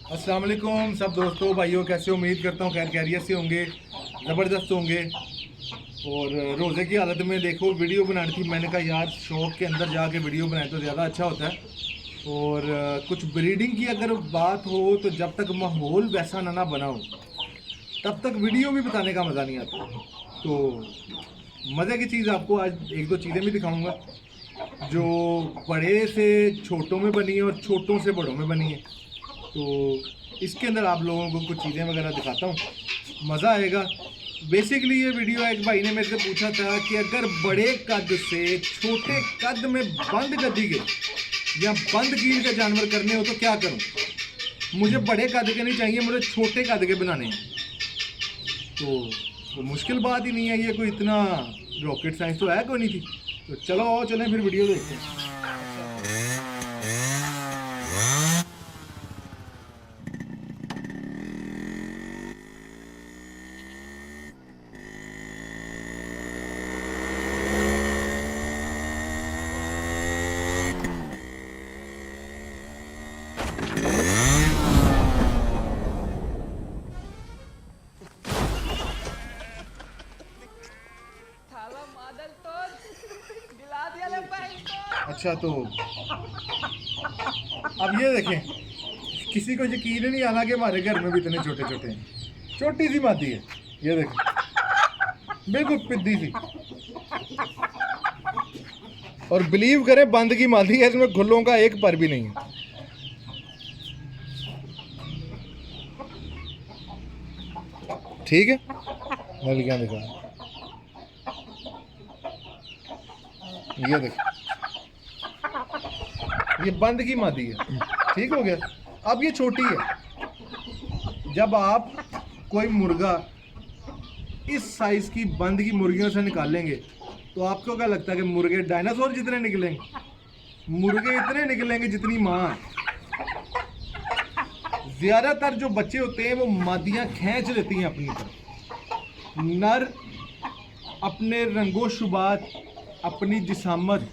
अस्सलाम वालेकुम सब दोस्तों भाइयों, कैसे उम्मीद करता हूँ खैर खैरियत से होंगे, ज़बरदस्त होंगे। और रोज़े की हालत में देखो वीडियो बनानी थी, मैंने कहा यार शौक के अंदर जाके वीडियो बनाए तो ज़्यादा अच्छा होता है। और कुछ ब्रीडिंग की अगर बात हो तो जब तक माहौल वैसा ना बना हो तब तक वीडियो भी बताने का मज़ा नहीं आता। तो मज़े की चीज़ आपको आज एक दो चीज़ें भी दिखाऊँगा जो बड़े से छोटों में बनी है और छोटों से बड़ों में बनी है। तो इसके अंदर आप लोगों को कुछ चीज़ें वगैरह दिखाता हूँ, मज़ा आएगा। बेसिकली ये वीडियो एक भाई ने मेरे से पूछा था कि अगर बड़े कद से छोटे कद में बंद गद्दी के या बंद कील के जानवर करने हो तो क्या करूँ। मुझे बड़े कद के नहीं चाहिए, मुझे छोटे कद के बनाने हैं। तो मुश्किल बात ही नहीं है, ये कोई इतना रॉकेट साइंस तो है कोई नहीं थी। तो चलो आओ चलें फिर वीडियो देखते हैं। अच्छा तो अब ये देखें, किसी को यकीन ही नहीं आना कि हमारे घर में भी इतने छोटे छोटे हैं। छोटी सी मादी है, ये देखें बिल्कुल पिद्दी सी। और बिलीव करें बंद की मादी है, इसमें खुलों का एक पर भी नहीं है। ठीक है, नलियां दिखा, ये देखें ये बंद की मादी है। ठीक हो गया। अब ये छोटी है। जब आप कोई मुर्गा इस साइज की बंद की मुर्गियों से निकालेंगे तो आपको क्या लगता है कि मुर्गे डायनासोर जितने निकलेंगे? मुर्गे इतने निकलेंगे जितनी माँ है। ज्यादातर जो बच्चे होते हैं वो मादियां खींच लेती हैं अपनी तरफ। नर अपने रंगो शुबात, अपनी जिसामत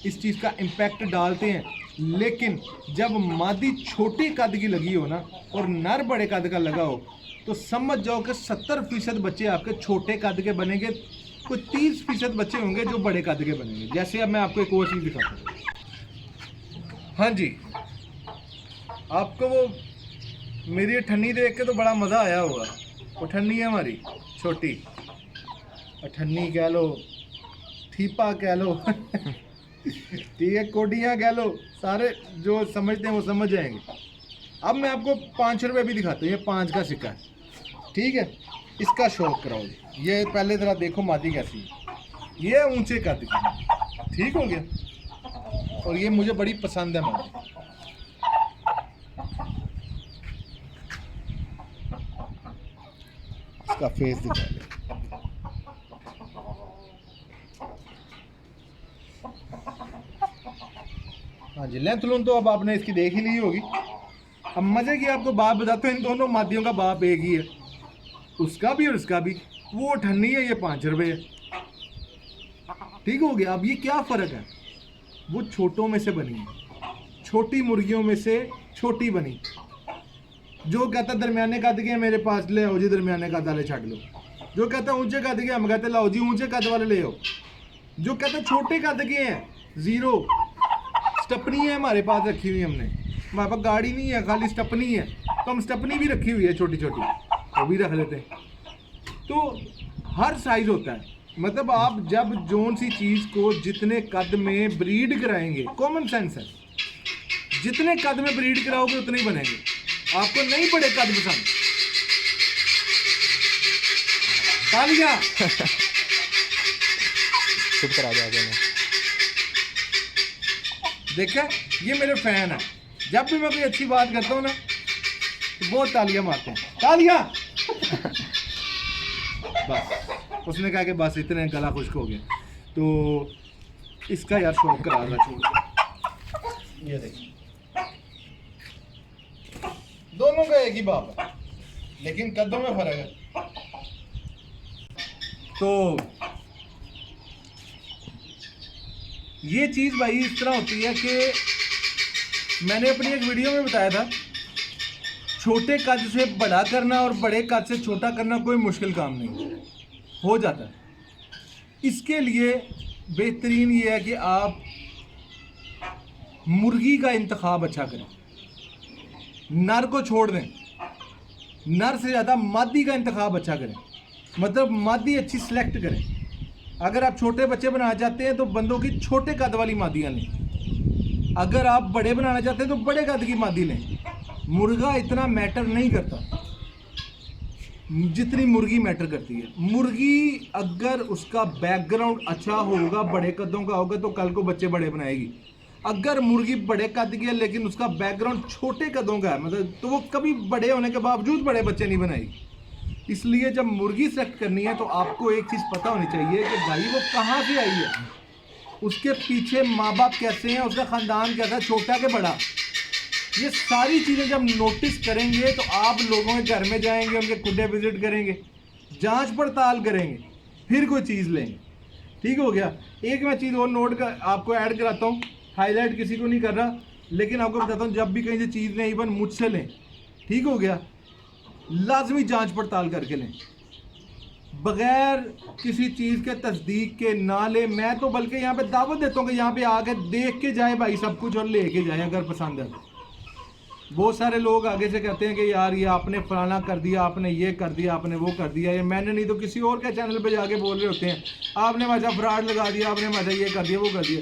इस चीज़ का इम्पैक्ट डालते हैं। लेकिन जब मादी छोटी कद की लगी हो ना और नर बड़े कद का लगा हो तो समझ जाओ कि 70% बच्चे आपके छोटे कद के बनेंगे, कोई 30% बच्चे होंगे जो बड़े कद के बनेंगे। जैसे अब मैं आपको एक और चीज़ दिखाता हूँ। हाँ जी, आपको वो मेरी ठन्नी देख के तो बड़ा मज़ा आया होगा। वो ठन्नी है हमारी छोटी, ठन्नी कह लो, थीपा कह लो ठीक है, कोडियाँ कह लो, सारे जो समझते हैं वो समझ जाएंगे। अब मैं आपको 5 रुपये भी दिखाता हूँ। ये 5 का सिक्का है, ठीक है। इसका शौक कराओ। ये पहले ज़रा देखो मादी कैसी है। ये ऊंचे कद की, ठीक हो गया। और ये मुझे बड़ी पसंद है मादी। इसका फेस दिखा दे। हाँ जी, लेंथ लून तो अब आपने इसकी देख ही ली होगी। अब मजे की आपको बात बताते हैं, इन दोनों मादियों का बाप एक ही है, उसका भी और इसका भी। वो ठन्नी है, ये 5 रुपये है। ठीक हो गया। अब ये क्या फ़र्क है? वो छोटों में से बनी है, छोटी मुर्गियों में से छोटी बनी। जो कहता दरमियाने कद के मेरे पास ले आओ जी, दरमियाने कद वाले छड़ लो। जो कहता ऊंचे कद के, हम कहते लाओ जी ऊंचे कद वाले ले आओ। जो कहता छोटे कद के हैं, जीरो। स्टपनी है हमारे पास रखी हुई हमने, हमारे पास गाड़ी नहीं है, खाली स्टपनी है, तो हम स्टपनी भी रखी हुई है छोटी छोटी, वो भी रख लेते हैं। तो हर साइज होता है। मतलब आप जब जोन सी चीज़ को जितने कद में ब्रीड कराएंगे, कॉमन सेंस है, जितने कद में ब्रीड कराओगे उतने ही बनेंगे। आपको नहीं बड़े कद पसंद, तालियां चुप करा दिया। देखा, ये मेरे फैन है। जब भी मैं कोई अच्छी बात करता हूँ ना तो बहुत तालियां मारते हैं, तालियां बस उसने कहा कि बस इतने, गला खुश्क हो गया। तो इसका यार शौक करा रहा छोड़। ये देखिए, दोनों का एक ही बाप है लेकिन कदों में फर्क है। तो ये चीज़ भाई इस तरह होती है कि मैंने अपनी एक वीडियो में बताया था छोटे कद से बड़ा करना और बड़े कद से छोटा करना कोई मुश्किल काम नहीं, हो जाता है। इसके लिए बेहतरीन ये है कि आप मुर्गी का इंतखाब अच्छा करें, नर को छोड़ दें, नर से ज़्यादा मादी का इंतखाब अच्छा करें, मतलब मादी अच्छी सेलेक्ट करें। अगर आप छोटे बच्चे बनाना चाहते हैं तो बंदों की छोटे कद वाली मादियाँ लें, अगर आप बड़े बनाना चाहते हैं तो बड़े कद की मादी लें। मुर्गा इतना मैटर नहीं करता जितनी मुर्गी मैटर करती है। मुर्गी अगर उसका बैकग्राउंड अच्छा होगा, बड़े कदों का होगा, तो कल को बच्चे बड़े बनाएगी। अगर मुर्गी बड़े कद की है लेकिन उसका बैकग्राउंड छोटे कदों का है, मतलब तो वो कभी बड़े होने के बावजूद बड़े बच्चे नहीं बनाएगी। इसलिए जब मुर्गी सेलेक्ट करनी है तो आपको एक चीज़ पता होनी चाहिए कि भाई वो कहाँ से आई है, उसके पीछे माँ बाप कैसे हैं, उसका ख़ानदान कैसा है, छोटा के बड़ा। ये सारी चीज़ें जब नोटिस करेंगे तो आप लोगों के घर में जाएंगे, उनके खुडे विजिट करेंगे, जांच पड़ताल करेंगे, फिर कोई चीज़ लेंगे। ठीक हो गया। एक मैं चीज़ और नोट कर आपको ऐड कराता हूँ, हाईलाइट किसी को नहीं कर रहा, लेकिन आपको बताता हूँ, जब भी कहीं से चीज़ लें, इवन मुझसे लें, ठीक हो गया, लाजमी जांच पड़ताल करके लें, बगैर किसी चीज़ के तस्दीक के ना ले। मैं तो बल्कि यहाँ पे दावत देता हूँ कि यहाँ पे आके देख के जाए भाई सब कुछ और लेके जाए अगर पसंद है। बहुत सारे लोग आगे से कहते हैं कि यार ये आपने फलाना कर दिया, आपने ये कर दिया, आपने वो कर दिया, ये मैंने नहीं तो किसी और के चैनल पे जाके बोल रहे होते हैं, आपने मजा फ्रॉड लगा दिया, आपने मजा ये कर दिया, वो कर दिया।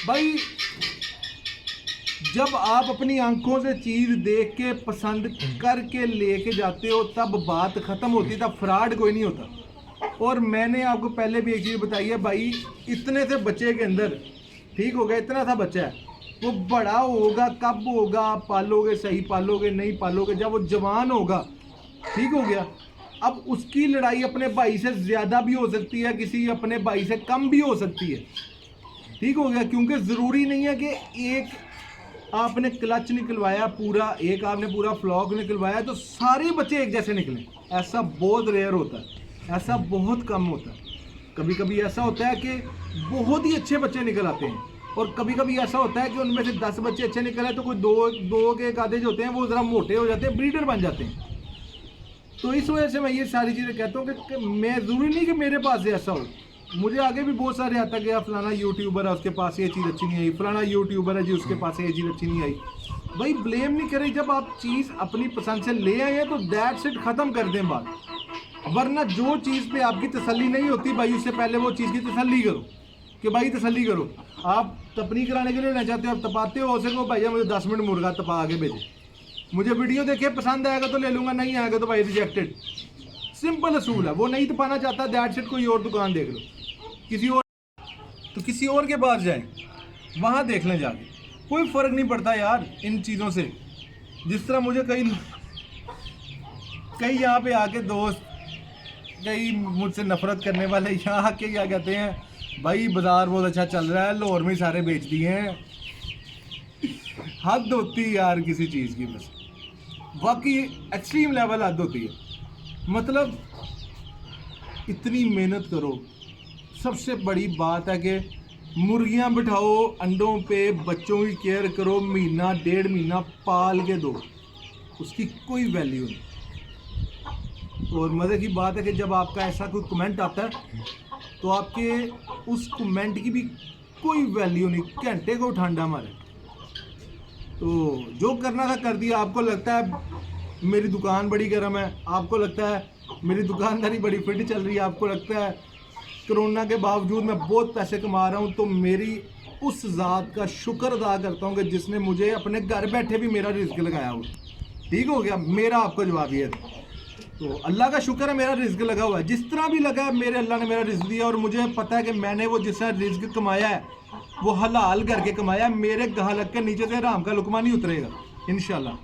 भाई जब आप अपनी आंखों से चीज़ देख के पसंद करके लेके जाते हो तब बात ख़त्म होती, तब फ्रॉड कोई नहीं होता। और मैंने आपको पहले भी एक चीज़ बताई है, भाई इतने से बच्चे के अंदर, ठीक हो गया, इतना सा बच्चा है, वो बड़ा होगा कब होगा, आप पालोगे, सही पालोगे, नहीं पालोगे, जब वो जवान होगा, ठीक हो गया। अब उसकी लड़ाई अपने भाई से ज़्यादा भी हो सकती है, किसी अपने भाई से कम भी हो सकती है, ठीक हो गया। क्योंकि ज़रूरी नहीं है कि एक आपने क्लच निकलवाया पूरा, एक आपने पूरा फ्लॉक निकलवाया तो सारे बच्चे एक जैसे निकलें, ऐसा बहुत रेयर होता है, ऐसा बहुत कम होता है। कभी कभी ऐसा होता है कि बहुत ही अच्छे बच्चे निकल आते हैं, और कभी कभी ऐसा होता है कि उनमें से 10 बच्चे अच्छे निकल आए तो कोई दो के एक आधे जो होते हैं वो ज़रा मोटे हो जाते हैं, ब्रीडर बन जाते हैं। तो इस वजह से मैं ये सारी चीज़ें कहता हूँ कि मैं ज़रूरी नहीं कि मेरे पास ऐसा हो, मुझे आगे भी बहुत सारे आता गया, फलाना यूट्यूबर है उसके पास ये चीज़ अच्छी नहीं आई, फलाना यूट्यूबर है जी उसके पास ये चीज़ अच्छी नहीं आई। भाई ब्लेम नहीं करें, जब आप चीज़ अपनी पसंद से ले आए हैं तो दैट्स इट, ख़त्म कर दें बात। वरना जो चीज़ पे आपकी तसल्ली नहीं होती भाई, उससे पहले वो चीज़ की तसल्ली करो कि भाई तसल्ली करो। आप तपनी कराने के लिए लेना चाहते हो, आप तपाते हो, उसे को भैया मुझे 10 मिनट मुर्गा तपा आगे भेजे, मुझे वीडियो देखे पसंद आएगा तो ले लूँगा, नहीं आएगा तो भाई रिजेक्टेड। सिंपल असूल है। वो नहीं तपाना चाहता, दैट्स इट, कोई और दुकान देख लो, किसी और, तो किसी और के पास जाए, वहाँ देख लें जाके, कोई फ़र्क नहीं पड़ता यार इन चीज़ों से। जिस तरह मुझे कई यहाँ पे आके दोस्त, कई मुझसे नफरत करने वाले यहाँ आके क्या कहते हैं, भाई बाज़ार बहुत अच्छा चल रहा है, लाहौर में सारे बेच दिए हैं। हद होती यार किसी चीज़ की, बस वाकई एक्सट्रीम लेवल हद होती है। मतलब इतनी मेहनत करो, सबसे बड़ी बात है कि मुर्गियां बिठाओ, अंडों पे बच्चों की केयर करो, महीना 1.5 महीना पाल के दो, उसकी कोई वैल्यू नहीं। और मज़े की बात है कि जब आपका ऐसा कोई कमेंट आता है तो आपके उस कमेंट की भी कोई वैल्यू नहीं, घंटे को ठंडा मारे। तो जो करना था कर दिया। आपको लगता है मेरी दुकान बड़ी गर्म है, आपको लगता है मेरी दुकानदारी बड़ी फिट चल रही है, आपको लगता है कोरोना के बावजूद मैं बहुत पैसे कमा रहा हूँ, तो मेरी उस ज़ात का शुक्र अदा करता हूँ कि जिसने मुझे अपने घर बैठे भी मेरा रिस्क लगाया हो। ठीक हो गया, मेरा आपको जवाब ये है। तो अल्लाह का शुक्र है मेरा रिस्क लगा हुआ है, जिस तरह भी लगा है मेरे अल्लाह ने मेरा रिस्क दिया, और मुझे पता है कि मैंने वो जिस तरह रिस्क कमाया है वो हलाल करके कमाया है। मेरे गहलक के नीचे से हराम का लुकमा नहीं उतरेगा, इंशाल्लाह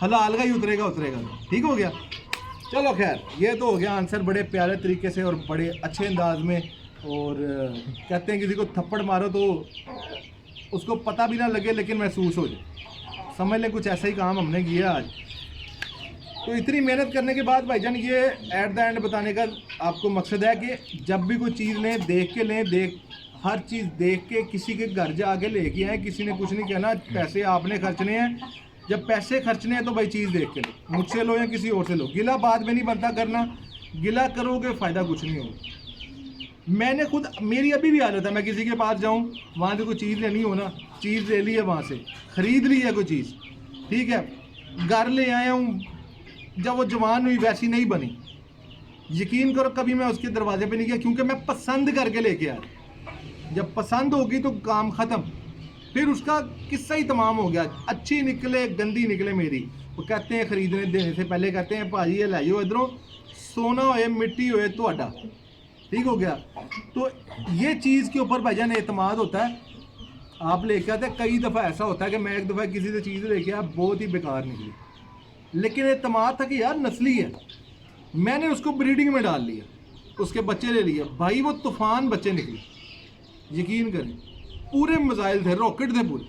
हलाल का ही उतरेगा। ठीक हो गया। चलो खैर, ये तो हो गया आंसर बड़े प्यारे तरीके से और बड़े अच्छे अंदाज में। और कहते हैं किसी को थप्पड़ मारो तो उसको पता भी ना लगे लेकिन महसूस हो जाए, समझ लें कुछ ऐसा ही काम हमने किया आज। तो इतनी मेहनत करने के बाद भाईजान ये एट द एंड बताने का आपको मकसद है कि जब भी कोई चीज़ लें देख के लें, हर चीज़ देख के, किसी के घर जाके लेके आए, किसी ने कुछ नहीं कहना, पैसे आपने खर्चने हैं, जब पैसे खर्चने हैं तो भाई चीज़ देख के लो, मुझसे लो या किसी और से लो। गिला बाद में नहीं बनता करना, गिला करोगे फ़ायदा कुछ नहीं होगा। मैंने खुद, मेरी अभी भी हालत है, मैं किसी के पास जाऊँ, वहाँ से कोई चीज़ लेनी हो ना, चीज़ ले ली है वहाँ से, ख़रीद ली है कोई चीज़, ठीक है, घर ले आया हूँ, जब वो जवान हुई वैसी नहीं बनी, यकीन करो कभी मैं उसके दरवाजे पे नहीं गया, क्योंकि मैं पसंद करके लेके आया। जब पसंद होगी तो काम ख़त्म, फिर उसका किस्सा ही तमाम हो गया। अच्छी निकले गंदी निकले मेरी, वो कहते हैं ख़रीदने देने से पहले कहते हैं भाजी ये लाइयो इधरों, सोना होए मिट्टी होए तो आडा, ठीक हो गया। तो ये चीज़ के ऊपर भाईजान एतमाद होता है, आप लेके आते। कई दफ़ा ऐसा होता है कि मैं एक दफ़ा किसी से चीज़ लेके आया, बहुत ही बेकार निकली, लेकिन एतमाद था कि यार नस्ली है, मैंने उसको ब्रीडिंग में डाल लिया, उसके बच्चे ले लिए, भाई वो तूफ़ान बच्चे निकले, यकीन करें, पूरे मिसाइल थे, रॉकेट थे पूरे,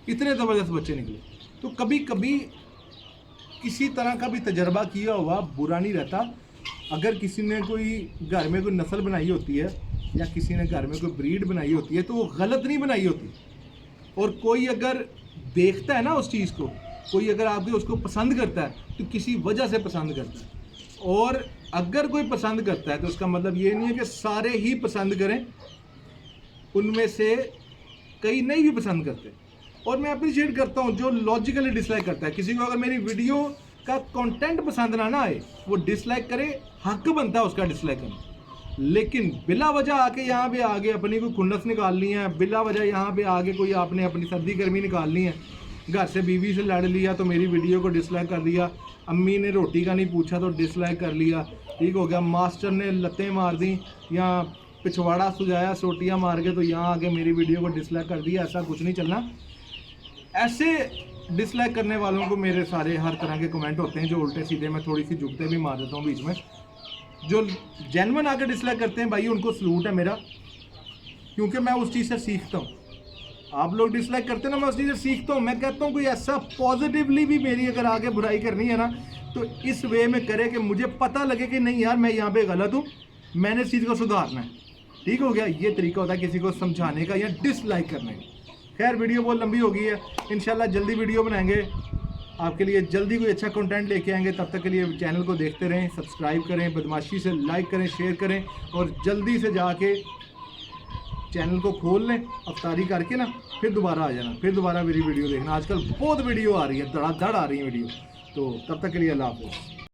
इतने ज़बरदस्त बच्चे निकले। तो कभी कभी किसी तरह का भी तजर्बा किया हुआ बुरा नहीं रहता। अगर किसी ने कोई घर में कोई नस्ल बनाई होती है या किसी ने घर में कोई ब्रीड बनाई होती है तो वो गलत नहीं बनाई होती। और कोई अगर देखता है ना उस चीज़ को, कोई अगर आपके उसको पसंद करता है तो किसी वजह से पसंद करता है। और अगर कोई पसंद करता है तो उसका मतलब ये नहीं है कि सारे ही पसंद करें, उनमें से कई नहीं भी पसंद करते। और मैं अप्रिशिएट करता हूँ जो लॉजिकली डिसलाइक करता है। किसी को अगर मेरी वीडियो का कंटेंट पसंद ना आए, वो डिसलाइक करे, हक बनता है उसका डिसलाइक करना। लेकिन बिला वजह आके यहाँ पे आगे अपनी कोई खुन्नस निकालनी है, बिला वजह यहाँ पे आगे कोई आपने अपनी सर्दी गर्मी निकालनी है, घर से बीवी से लड़ लिया तो मेरी वीडियो को डिसलाइक कर दिया, अम्मी ने रोटी का नहीं पूछा तो डिसलाइक कर लिया, ठीक हो गया, मास्टर ने लत्तें मार दी या पिछवाड़ा सुझाया सोटियाँ मार के तो यहाँ आके मेरी वीडियो को डिसलाइक कर दिया। ऐसा कुछ नहीं चलना। ऐसे डिसलाइक करने वालों को मेरे सारे हर तरह के कमेंट होते हैं जो उल्टे सीधे, मैं थोड़ी सी जुगते भी मार देता हूँ बीच में। जो जेन्युइन आकर डिसलाइक करते हैं भाई उनको सलूट है मेरा, क्योंकि मैं उस चीज़ से सीखता हूँ। आप लोग डिसलाइक करते हैं ना, मैं उस चीज़ से सीखता हूँ। मैं कहता हूँ कोई ऐसा पॉजिटिवली भी मेरी अगर आगे बुराई करनी है ना तो इस वे में करे कि मुझे पता लगे कि नहीं यार मैं यहाँ पे गलत हूँ, मैंने इस चीज़ को सुधारना है, ठीक हो गया। ये तरीका होता है किसी को समझाने का या डिसलाइक करने का। खैर वीडियो बहुत लंबी हो गई है, इंशाल्लाह जल्दी वीडियो बनाएंगे आपके लिए, जल्दी कोई अच्छा कंटेंट लेके आएंगे। तब तक के लिए चैनल को देखते रहें, सब्सक्राइब करें, बदमाशी से लाइक करें, शेयर करें और जल्दी से जाके चैनल को खोल लें, अफ्तारी करके ना फिर दोबारा आ जाना, फिर दोबारा मेरी वीडियो देखना। आजकल बहुत वीडियो आ रही है, धड़ाधड़ आ रही है वीडियो। तो तब तक के लिए अल्लाह हाफ़िज़।